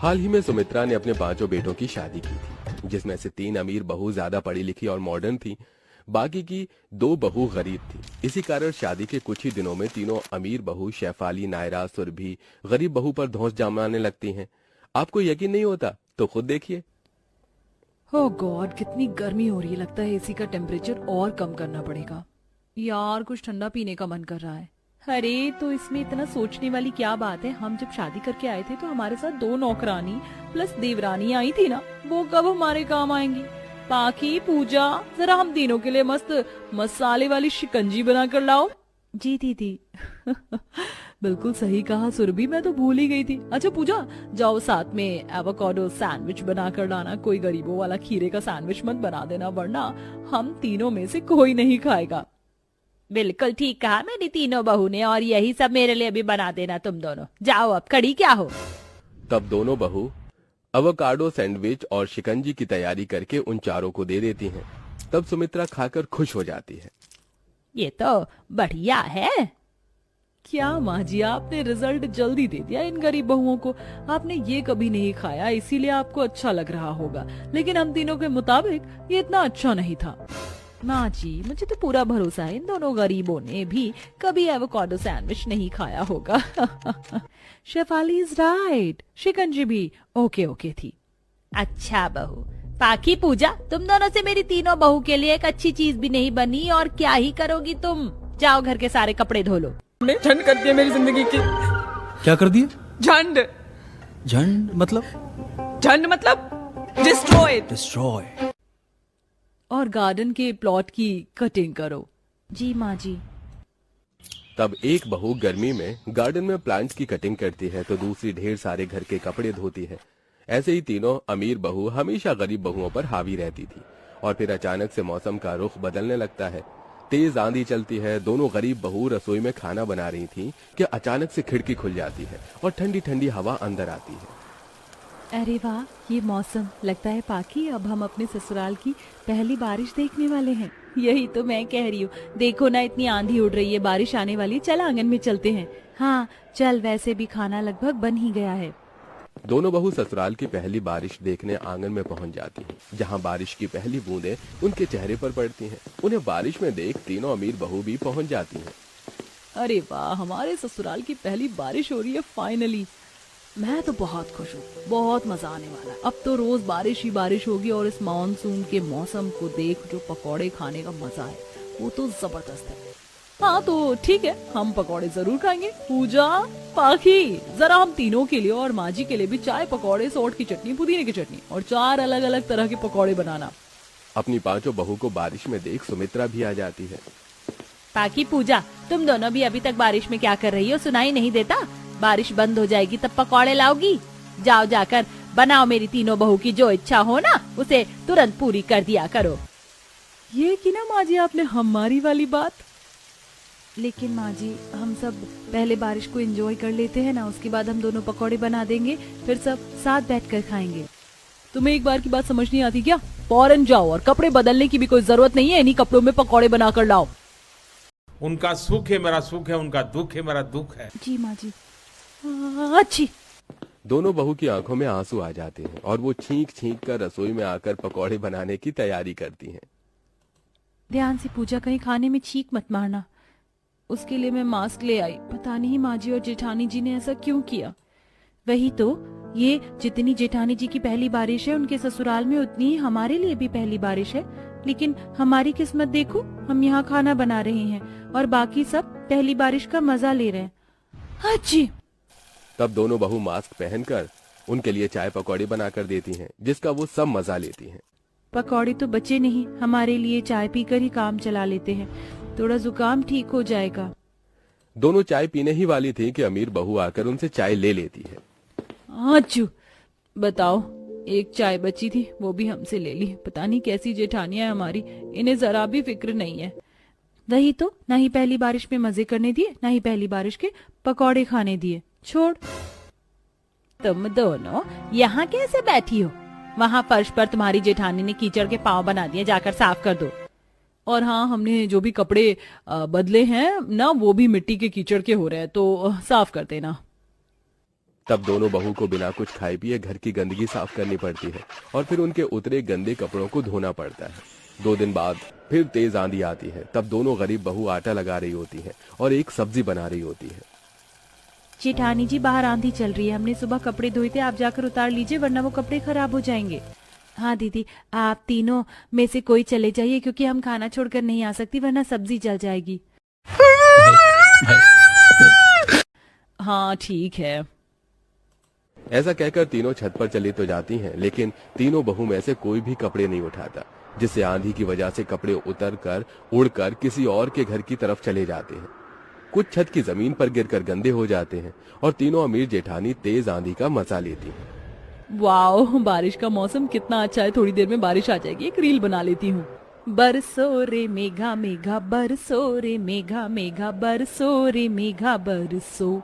हाल ही में सुमित्रा ने अपने 5 बेटों की शादी की थी, जिसमें से 3 अमीर बहू ज्यादा पढ़ी लिखी और मॉडर्न थी, बाकी की 2 बहू गरीब थी। इसी कारण शादी के कुछ ही दिनों में तीनों अमीर बहू शेफाली, नायरा, सुरभि गरीब बहू पर धौंस जमाने लगती हैं। आपको यकीन नहीं होता तो खुद देखिए। ओह गॉड, कितनी गर्मी हो रही है। लगता है एसी का टेम्परेचर और कम करना पड़ेगा। यार कुछ ठंडा पीने का मन कर रहा है। अरे तो इसमें इतना सोचने वाली क्या बात है। हम जब शादी करके आए थे तो हमारे साथ 2 नौकरानी प्लस देवरानी आई थी ना, वो कब हमारे काम आएंगी। पाखी, पूजा, जरा हम तीनों के लिए मस्त मसाले वाली शिकंजी बना कर लाओ। जी दीदी। बिल्कुल सही कहा सुरभि, मैं तो भूल ही गई थी। अच्छा पूजा, जाओ साथ में एवोकाडो सैंडविच बना कर लाना। कोई गरीबों वाला खीरे का सैंडविच मत बना देना, वरना हम तीनों में से कोई नहीं खाएगा। बिल्कुल ठीक कहा मेरी तीनों बहू ने, और यही सब मेरे लिए भी बना देना तुम दोनों। जाओ अब, खड़ी क्या हो। तब दोनों बहू एवोकाडो सैंडविच और शिकंजी की तैयारी करके उन चारों को दे देती हैं। तब सुमित्रा खाकर खुश हो जाती है। ये तो बढ़िया है। क्या माँ जी, आपने रिजल्ट जल्दी दे दिया इन गरीब बहुओं को। आपने ये कभी नहीं खाया, इसीलिए आपको अच्छा लग रहा होगा, लेकिन हम तीनों के मुताबिक ये इतना अच्छा नहीं था। माँ जी, मुझे तो पूरा भरोसा है इन दोनों गरीबों ने भी कभी एवोकाडो सैंडविच नहीं खाया होगा। शेफाली इज राइट, शिकंजी भी ओके ओके थी। अच्छा बहू, पाखी, पूजा, तुम दोनों से मेरी तीनों बहू के लिए एक अच्छी चीज भी नहीं बनी, और क्या ही करोगी तुम। जाओ घर के सारे कपड़े धो लो। झंड कर दिया मेरी जिंदगी की। क्या कर दिए? झंड। झंड मतलब? झंड मतलब डिस्ट्रॉय। डिस्ट्रॉय। और गार्डन के प्लॉट की कटिंग करो। जी माँ जी। तब एक बहू गर्मी में गार्डन में प्लांट्स की कटिंग करती है तो दूसरी ढेर सारे घर के कपड़े धोती है। ऐसे ही तीनों अमीर बहू हमेशा गरीब बहुओं पर हावी रहती थी। और फिर अचानक से मौसम का रुख बदलने लगता है। तेज आंधी चलती है। दोनों गरीब बहू रसोई में खाना बना रही थी कि अचानक से खिड़की खुल जाती है और ठंडी ठंडी हवा अंदर आती है। अरे वाह, ये मौसम। लगता है पाकी, अब हम अपने ससुराल की पहली बारिश देखने वाले हैं। यही तो मैं कह रही हूँ। देखो ना, इतनी आंधी उड़ रही है, बारिश आने वाली। चल आंगन में चलते हैं। हाँ चल, वैसे भी खाना लगभग बन ही गया है। दोनों बहू ससुराल की पहली बारिश देखने आंगन में पहुंच जाती हैं, जहां बारिश की पहली बूंदें उनके चेहरे पर पड़ती हैं। उन्हें बारिश में देख तीनों अमीर बहू भी पहुंच जाती हैं। अरे वाह, हमारे ससुराल की पहली बारिश हो रही है फाइनली। मैं तो बहुत खुश हूँ, बहुत मजा आने वाला है। अब तो रोज बारिश ही बारिश होगी, और इस मानसून के मौसम को देख जो पकौड़े खाने का मजा है वो तो जबरदस्त है। हाँ तो ठीक है, हम पकौड़े जरूर खाएंगे। पूजा, पाखी, जरा हम तीनों के लिए और माँ जी के लिए भी चाय, पकौड़े, सोट की चटनी, पुदीने की चटनी और 4 अलग अलग तरह के पकौड़े बनाना। अपनी 5 बहू को बारिश में देख सुमित्रा भी आ जाती है। पाखी, पूजा, तुम दोनों भी अभी तक बारिश में क्या कर रही हो? सुनाई नहीं देता? बारिश बंद हो जाएगी तब पकौड़े लाओगी? जाओ जाकर बनाओ। मेरी तीनों बहू की जो इच्छा हो ना, उसे तुरंत पूरी कर दिया करो। ये की ना माँ जी आपने हमारी वाली बात। लेकिन माँ जी, हम सब पहले बारिश को एंजॉय कर लेते हैं ना, उसके बाद हम दोनों पकौड़े बना देंगे, फिर सब साथ बैठकर खाएंगे। तुम्हें एक बार की बात समझ नहीं आती क्या? फौरन जाओ, और कपड़े बदलने की भी कोई जरूरत नहीं है। इन्हीं कपड़ों में पकौड़े बना कर लाओ। उनका सुख है मेरा सुख है, उनका दुख है मेरा दुख है। जी माँ जी। अच्छी। दोनों बहू की आंखों में आंसू आ जाते हैं और वो छींक छींक कर रसोई में आकर पकौड़े बनाने की तैयारी करती हैं। ध्यान से पूजा, कहीं खाने में छींक मत मारना। उसके लिए मैं मास्क ले आई। पता नहीं माँ जी और जेठानी जी ने ऐसा क्यों किया। वही तो, ये जितनी जेठानी जी की पहली बारिश है उनके ससुराल में, उतनी ही हमारे लिए भी पहली बारिश है। लेकिन हमारी किस्मत देखो, हम यहाँ खाना बना रहे हैं और बाकी सब पहली बारिश का मजा ले रहे हैं। अच्छी। तब दोनों बहू मास्क पहनकर उनके लिए चाय पकौड़े बनाकर देती हैं, जिसका वो सब मजा लेती हैं। पकौड़े तो बचे नहीं, हमारे लिए चाय पीकर ही काम चला लेते हैं, थोड़ा जुकाम ठीक हो जाएगा। दोनों चाय पीने ही वाली थी कि अमीर बहू आकर उनसे चाय ले लेती है। अच्छू, बताओ, एक चाय बची थी, वो भी हमसे ले ली। पता नहीं कैसी जेठानियां हमारी, इन्हें जरा भी फिक्र नहीं है। वही तो, ना ही पहली बारिश में मजे करने दिए, ना ही पहली बारिश के पकौड़े खाने दिए। छोड़। तुम दोनों यहाँ कैसे बैठी हो? वहाँ फर्श पर तुम्हारी जेठानी ने कीचड़ के पांव बना दिए, जाकर साफ कर दो। और हाँ, हमने जो भी कपड़े बदले हैं ना, वो भी मिट्टी के कीचड़ के हो रहे हैं, तो साफ कर देना। तब दोनों बहू को बिना कुछ खाए पिए घर की गंदगी साफ करनी पड़ती है और फिर उनके उतरे गंदे कपड़ों को धोना पड़ता है। 2 दिन बाद फिर तेज आंधी आती है। तब दोनों गरीब बहू आटा लगा रही होती है और एक सब्जी बना रही होती है। जेठानी जी, बाहर आंधी चल रही है, हमने सुबह कपड़े धोए थे, आप जाकर उतार लीजिए वरना वो कपड़े खराब हो जाएंगे। हाँ दीदी, आप तीनों में से कोई चले जाइए क्योंकि हम खाना छोड़कर नहीं आ सकती वरना सब्जी जल जाएगी। हाँ ठीक है। ऐसा कहकर तीनों छत पर चली तो जाती हैं, लेकिन तीनों बहू में से कोई भी कपड़े नहीं उठाता, जिससे आंधी की वजह से कपड़े उतरकर उड़कर किसी और के घर की तरफ चले जाते हैं। कुछ छत की जमीन पर गिरकर गंदे हो जाते हैं और तीनों अमीर जेठानी तेज आंधी का मजा लेती हैं। वाओ, बारिश का मौसम कितना अच्छा है, थोड़ी देर में बारिश आ जाएगी, एक रील बना लेती हूँ। बरसो रे मेघा मेघा बरसो रे मेघा मेघा बरसो रे मेघा बरसो,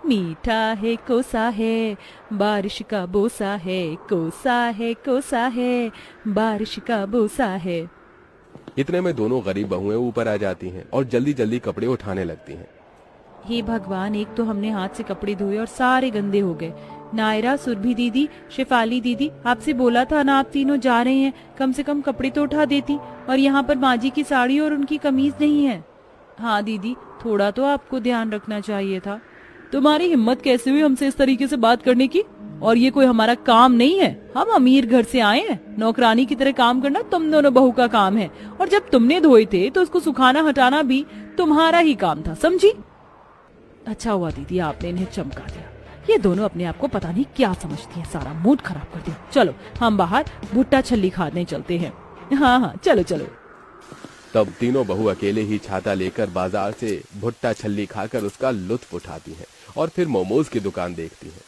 मीठा है कोसा है बारिश का बोसा है, कोसा है बारिश का बोसा है। इतने में दोनों गरीब बहुएं ऊपर आ जाती हैं और जल्दी जल्दी कपड़े उठाने लगती हैं। हे भगवान, एक तो हमने हाथ से कपड़े धोए और सारे गंदे हो गए। नायरा, सुरभि दीदी, शेफाली दीदी, आपसे बोला था ना आप तीनों जा रहे हैं, कम से कम कपड़े तो उठा देती। और यहाँ पर माजी की साड़ी और उनकी कमीज नहीं है। हाँ दीदी, थोड़ा तो आपको ध्यान रखना चाहिए था। तुम्हारी हिम्मत कैसे हुई हमसे इस तरीके से बात करने की? और ये कोई हमारा काम नहीं है, हम अमीर घर से आए हैं, नौकरानी की तरह काम करना तुम दोनों बहू का काम है। और जब तुमने धोए थे तो उसको सुखाना हटाना भी तुम्हारा ही काम था, समझी? अच्छा हुआ दीदी आपने इन्हें चमका दिया, ये दोनों अपने आप को पता नहीं क्या समझती हैं, सारा मूड खराब कर दिया। चलो हम बाहर भुट्टा छल्ली खाने चलते हैं। हाँ चलो चलो। तब तीनों बहू अकेले ही छाता लेकर बाजार से भुट्टा छल्ली खाकर उसका लुत्फ उठाती हैं और फिर मोमोज की दुकान देखती हैं।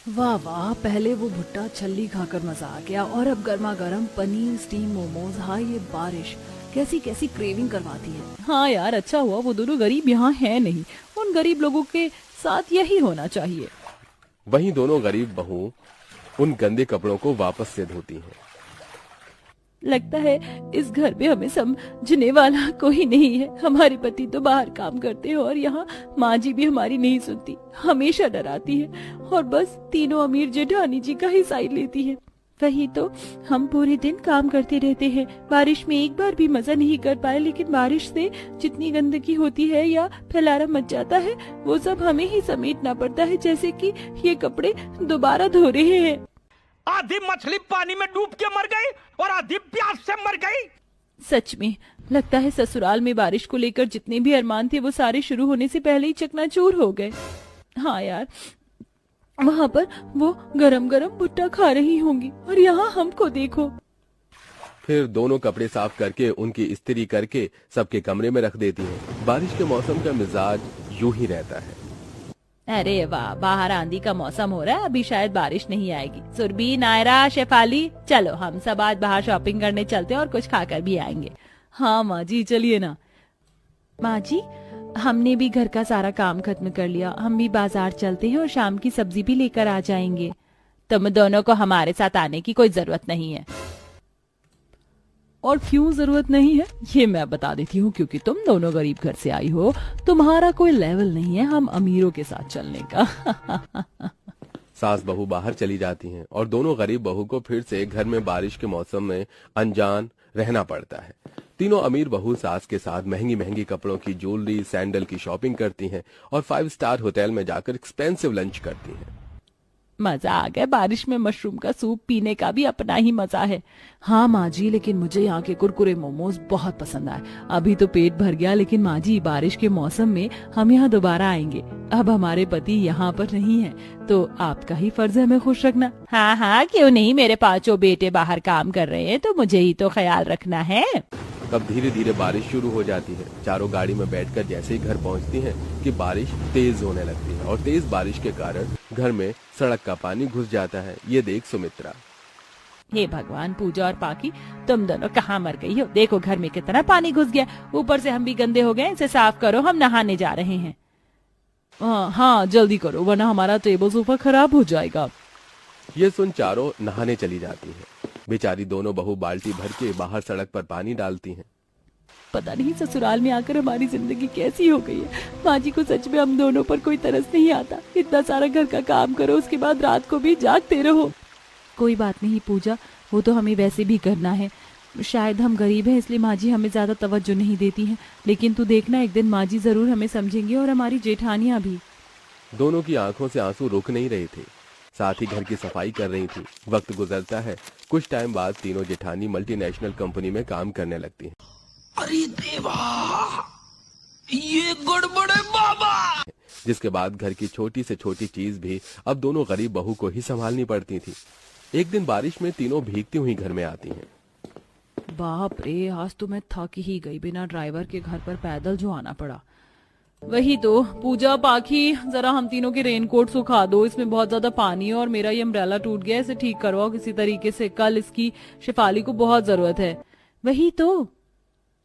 वाह वाह, पहले वो भुट्टा छल्ली खाकर मजा आ गया और अब गर्मा गर्म पनीर स्टीम मोमोज। हाँ, ये बारिश कैसी कैसी क्रेविंग करवाती है। हाँ यार, अच्छा हुआ वो दोनों गरीब यहाँ हैं नहीं, उन गरीब लोगों के साथ यही होना चाहिए। वहीं दोनों गरीब बहू उन गंदे कपड़ों को वापस से धोती हैं। लगता है इस घर पे हमें समझने वाला कोई नहीं है। हमारे पति तो बाहर काम करते हैं और यहाँ माँ जी भी हमारी नहीं सुनती, हमेशा डराती है और बस तीनों अमीर जेठानी जी का ही साइड लेती है। वही तो, हम पूरे दिन काम करते रहते हैं, बारिश में एक बार भी मजा नहीं कर पाए, लेकिन बारिश से जितनी गंदगी होती है या फैलारा मच जाता है वो सब हमें ही समेटना पड़ता है, जैसे कि ये कपड़े दोबारा धो रहे हैं। आधी मछली पानी में डूब के मर गई और आधी प्यास से मर गई। सच में लगता है ससुराल में बारिश को लेकर जितने भी अरमान थे वो सारे शुरू होने से पहले ही चकनाचूर हो गए। हाँ यार, वहाँ पर वो गरम गरम भुट्टा खा रही होंगी और यहाँ हमको देखो। फिर दोनों कपड़े साफ करके उनकी इस्त्री करके सबके कमरे में रख देती हैं। बारिश के मौसम का मिजाज यूं ही रहता है। अरे वाह, बाहर आंधी का मौसम हो रहा है, अभी शायद बारिश नहीं आएगी। सुरभि, नायरा, शेफाली, चलो हम सब आज बाहर शॉपिंग करने चलते हैं और कुछ खाकर भी आएंगे। हाँ माँ जी, चलिए ना। माँ जी, हमने भी घर का सारा काम खत्म कर लिया, हम भी बाजार चलते हैं और शाम की सब्जी भी लेकर आ जाएंगे। तुम दोनों को हमारे साथ आने की कोई जरूरत नहीं है। और क्यों जरूरत नहीं है ये मैं बता देती हूँ, क्योंकि तुम दोनों गरीब घर से आई हो, तुम्हारा कोई लेवल नहीं है हम अमीरों के साथ चलने का। सास बहू बाहर चली जाती हैं और दोनों गरीब बहू को फिर से घर में बारिश के मौसम में अनजान रहना पड़ता है। तीनों अमीर बहू सास के साथ महंगी महंगी कपड़ों की ज्वेलरी, सैंडल की शॉपिंग करती हैं और 5 स्टार होटल में जाकर एक्सपेंसिव लंच करती हैं। मजा आ गया, बारिश में मशरूम का सूप पीने का भी अपना ही मजा है। हाँ माँ जी, लेकिन मुझे यहाँ के कुरकुरे मोमोज बहुत पसंद आए। अभी तो पेट भर गया, लेकिन माँ जी बारिश के मौसम में हम यहाँ दोबारा आएंगे। अब हमारे पति यहाँ पर नहीं है तो आपका ही फर्ज है हमें खुश रखना। हाँ हाँ, क्यों नहीं, मेरे 5 बेटे बाहर काम कर रहे हैं तो मुझे ही तो ख्याल रखना है। तब धीरे धीरे बारिश शुरू हो जाती है। चारों गाड़ी में बैठकर जैसे ही घर पहुंचती हैं कि बारिश तेज होने लगती है और तेज बारिश के कारण घर में सड़क का पानी घुस जाता है। ये देख सुमित्रा, हे भगवान, पूजा और पाकी, तुम दोनों कहाँ मर गई हो? देखो घर में कितना पानी घुस गया, ऊपर से हम भी गंदे हो गए, इसे साफ करो, हम नहाने जा रहे हैं। हाँ जल्दी करो वरना हमारा टेबल सोफा खराब हो जाएगा। ये सुन चारों नहाने चली जाती हैं। बेचारी दोनों बहू बाल्टी भर के बाहर सड़क पर पानी डालती हैं। पता नहीं ससुराल में आकर हमारी जिंदगी कैसी हो गई है। माँ जी को सच में हम दोनों पर कोई तरस नहीं आता। इतना सारा घर का काम करो, उसके बाद रात को भी जागते रहो। कोई बात नहीं पूजा, वो तो हमें वैसे भी करना है। शायद हम गरीब हैं इसलिए माँ जी हमें ज्यादा तवज्जो नहीं देती हैं, लेकिन तू देखना एक दिन माँ जी जरूर हमें समझेंगी और हमारी जेठानियाँ भी। दोनों की आंखों से आंसू रुक नहीं रहे थे, साथ ही घर की सफाई कर रही थी। वक्त गुजरता है, कुछ टाइम बाद तीनों जेठानी मल्टीनेशनल कंपनी में काम करने लगती हैं। अरे देवा, ये गड़बड़ है बाबा। जिसके बाद घर की छोटी से छोटी चीज भी अब दोनों गरीब बहू को ही संभालनी पड़ती थी। एक दिन बारिश में तीनों भीगती हुई घर में आती हैं। बाप रे, आज तो मैं थक ही गई, बिना ड्राइवर के घर पर पैदल जो आना पड़ा। वही तो पूजा, पाखी, जरा हम तीनों के रेनकोट सुखा दो, इसमें बहुत ज्यादा पानी है और मेरा ये अम्ब्रेला टूट गया, इसे ठीक करवाओ किसी तरीके से, कल इसकी शेफाली को बहुत जरूरत है। वही तो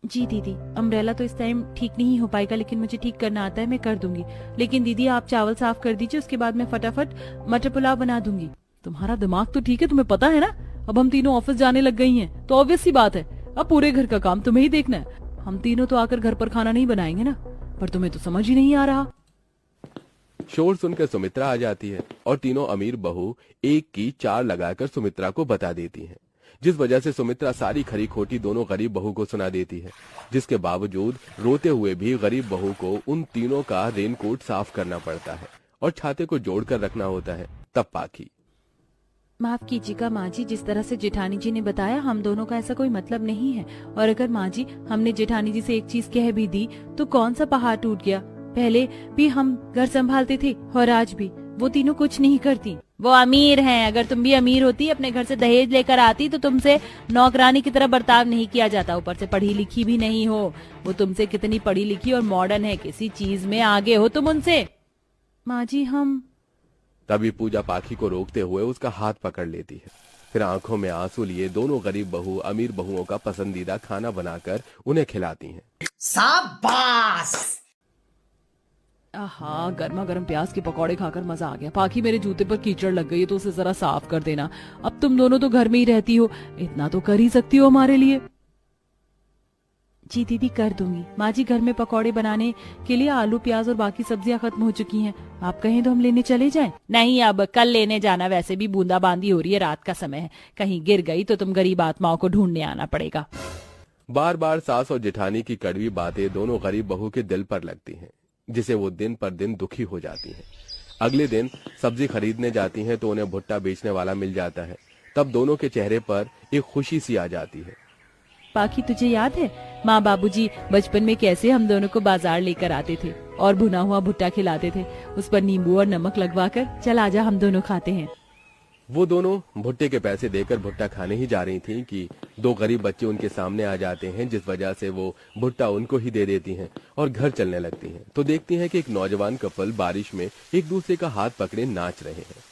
जी दीदी, अम्ब्रेला तो इस टाइम ठीक नहीं हो पाएगा, लेकिन मुझे ठीक करना आता है, मैं कर दूंगी। लेकिन दीदी आप चावल साफ कर दीजिए, उसके बाद मैं फटाफट मटर पुलाव बना दूंगी। तुम्हारा दिमाग तो ठीक है, तुम्हें पता है ना अब हम तीनों ऑफिस जाने लग गई हैं, तो ऑब्वियस सी बात है अब पूरे घर का काम तुम्हें ही देखना है। हम तीनों तो आकर घर पर खाना नहीं बनाएंगे ना, पर तुम्हें तो समझ ही नहीं आ रहा। शोर सुनकर सुमित्रा आ जाती है और तीनों अमीर बहू एक की चार लगाकर सुमित्रा को बता देती हैं, जिस वजह से सुमित्रा सारी खरी खोटी दोनों गरीब बहू को सुना देती है। जिसके बावजूद रोते हुए भी गरीब बहू को उन तीनों का रेनकोट साफ करना पड़ता है और छाते को जोड़कर रखना होता है। तब पाखी, माफ कीजिएगा माँ जी, जिस तरह से जेठानी जी ने बताया हम दोनों का ऐसा कोई मतलब नहीं है। और अगर माँ जी हमने जेठानी जी से एक चीज कह भी दी तो कौन सा पहाड़ टूट गया। पहले भी हम घर संभालते थे और आज भी वो तीनों कुछ नहीं करती। वो अमीर हैं, अगर तुम भी अमीर होती, अपने घर से दहेज लेकर आती, तो तुमसे नौकरानी की तरह बर्ताव नहीं किया जाता। ऊपर से पढ़ी लिखी भी नहीं हो, वो तुमसे कितनी पढ़ी लिखी और मॉडर्न है, किसी चीज में आगे हो तुम उनसे। माँ जी हम तभी पूजा पाखी को रोकते हुए उसका हाथ पकड़ लेती है। फिर आंखों में आंसू लिए दोनों गरीब बहू अमीर बहुओं का पसंदीदा खाना बनाकर उन्हें खिलाती हैं। शाबाश। आहा, गर्मा गर्म प्याज के पकौड़े खाकर मजा आ गया। पाखी मेरे जूते पर कीचड़ लग गई है तो उसे जरा साफ कर देना। अब तुम दोनों तो घर में ही रहती हो, इतना तो कर ही सकती हो हमारे लिए। जी दीदी कर दूंगी। माँ जी घर में पकौड़े बनाने के लिए आलू प्याज और बाकी सब्जियां खत्म हो चुकी हैं, आप कहें तो हम लेने चले जाएं? नहीं, अब कल लेने जाना, वैसे भी बूंदाबांदी हो रही है, रात का समय है, कहीं गिर गई तो तुम गरीब आत्माओं को ढूंढने आना पड़ेगा। बार बार सास और जेठानी की कड़वी बातें दोनों गरीब बहू के दिल पर लगती हैं, जिसे वो दिन पर दिन दुखी हो जाती हैं। अगले दिन सब्जी खरीदने जाती हैं तो उन्हें भुट्टा बेचने वाला मिल जाता है। तब दोनों के चेहरे पर एक खुशी सी आ जाती है। पाखी तुझे याद है माँ बाबूजी बचपन में कैसे हम दोनों को बाजार लेकर आते थे और भुना हुआ भुट्टा खिलाते थे, उस पर नींबू और नमक लगवाकर। चल आजा हम दोनों खाते हैं। वो दोनों भुट्टे के पैसे देकर भुट्टा खाने ही जा रही थीं कि दो गरीब बच्चे उनके सामने आ जाते हैं, जिस वजह से वो भुट्टा उनको ही दे देती हैं और घर चलने लगती हैं। तो देखती हैं कि एक नौजवान कपल बारिश में एक दूसरे का हाथ पकड़े नाच रहे हैं।